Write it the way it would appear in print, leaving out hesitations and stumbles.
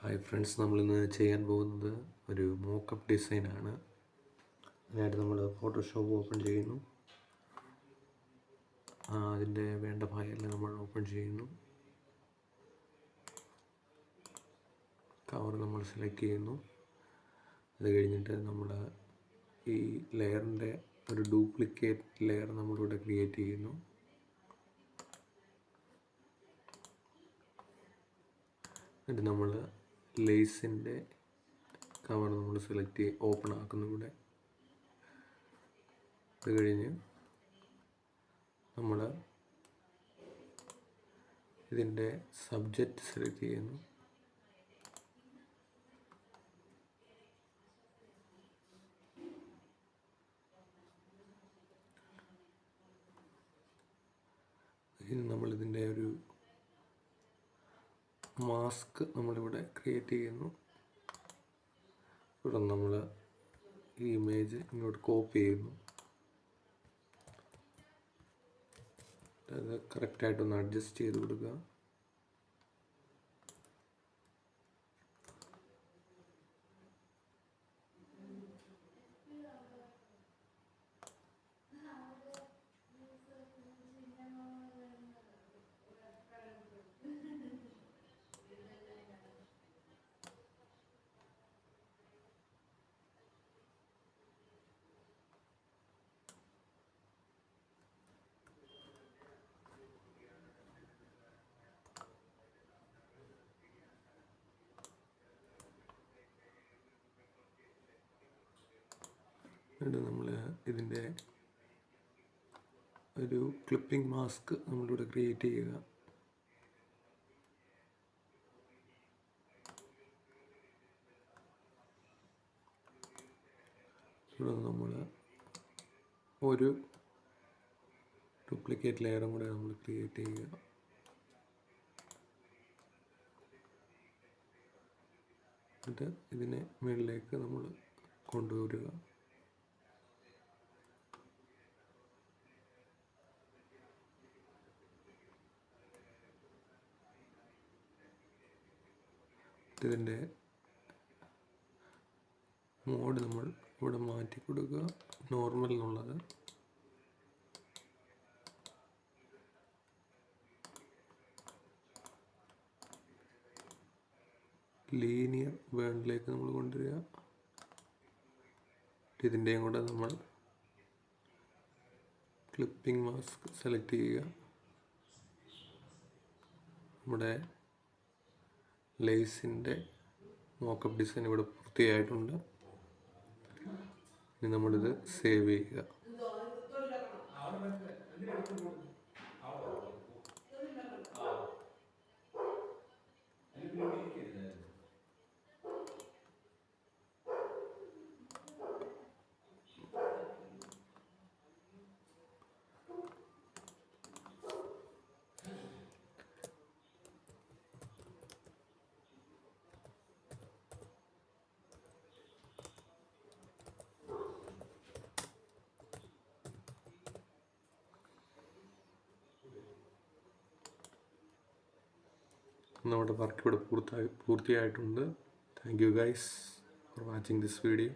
Hi friends, നമ്മളിന്ന് ചെയ്യാൻ പോകുന്നത് ഒരു മോക്കപ്പ് ഡിസൈനാണ്. അതിനായിട്ട് നമ്മൾ ഫോട്ടോഷോപ്പ് ഓപ്പൺ ചെയ്യുന്നു. അതിൻ്റെ വേണ്ട ഫയൽ നമ്മൾ ഓപ്പൺ ചെയ്യുന്നു. കവർ നമ്മൾ സെലക്ട് ചെയ്യുന്നു. അത് കഴിഞ്ഞിട്ട് നമ്മൾ ഈ ലെയറിൻ്റെ ഒരു ഡ്യൂപ്ലിക്കേറ്റ് ലെയർ നമ്മളിവിടെ ക്രിയേറ്റ് ചെയ്യുന്നു. എന്നിട്ട് നമ്മൾ ലേസിൻ്റെ കവർ നമ്മൾ സെലക്ട് ചെയ്ത് ഓപ്പൺ ആക്കുന്നു ഇവിടെ. അത് കഴിഞ്ഞ് നമ്മൾ ഇതിൻ്റെ സബ്ജക്റ്റ് സെലക്ട് ചെയ്യുന്നു. ഇനി നമ്മളിതിൻ്റെ ഒരു മാസ്ക് നമ്മളിവിടെ ക്രിയേറ്റ് ചെയ്യുന്നു. ഇവിടെ നമ്മൾ ഈ ഇമേജ് ഇങ്ങോട്ട് കോപ്പി ചെയ്യുന്നു. അത് കറക്റ്റായിട്ടൊന്ന് അഡ്ജസ്റ്റ് ചെയ്ത് കൊടുക്കുക. എന്നിട്ട് നമ്മൾ ഇതിൻ്റെ ഒരു ക്ലിപ്പിംഗ് മാസ്ക് നമ്മളിവിടെ ക്രിയേറ്റ് ചെയ്യുക. ഇവിടെ നമ്മൾ ഒരു ഡ്യൂപ്ലിക്കേറ്റ് ലെയറും കൂടെ നമ്മൾ ക്രിയേറ്റ് ചെയ്യുക. എന്നിട്ട് ഇതിനെ മുകളിലേക്ക് നമ്മൾ കൊണ്ടുവരിക. ഇതിൻ്റെ മോഡ് നമ്മൾ ഇവിടെ മാറ്റി കൊടുക്കുക. നോർമൽ എന്നുള്ളത് ലീനിയർ വേണിലേക്ക് നമ്മൾ കൊണ്ടുവരിക. ഇതിൻ്റെയും കൂടെ നമ്മൾ ക്ലിപ്പിംഗ് മാസ്ക് സെലക്ട് ചെയ്യുക. നമ്മുടെ ലേസിൻ്റെ മോക്കപ്പ് ഡിസൈൻ ഇവിടെ പൂർത്തിയായിട്ടുണ്ട്. ഇനി നമ്മളിത് സേവ് ചെയ്യുക. നമ്മുടെ വർക്ക് ഇവിടെ പൂർത്തിയായിട്ടുണ്ട്. Thank you guys for watching this video.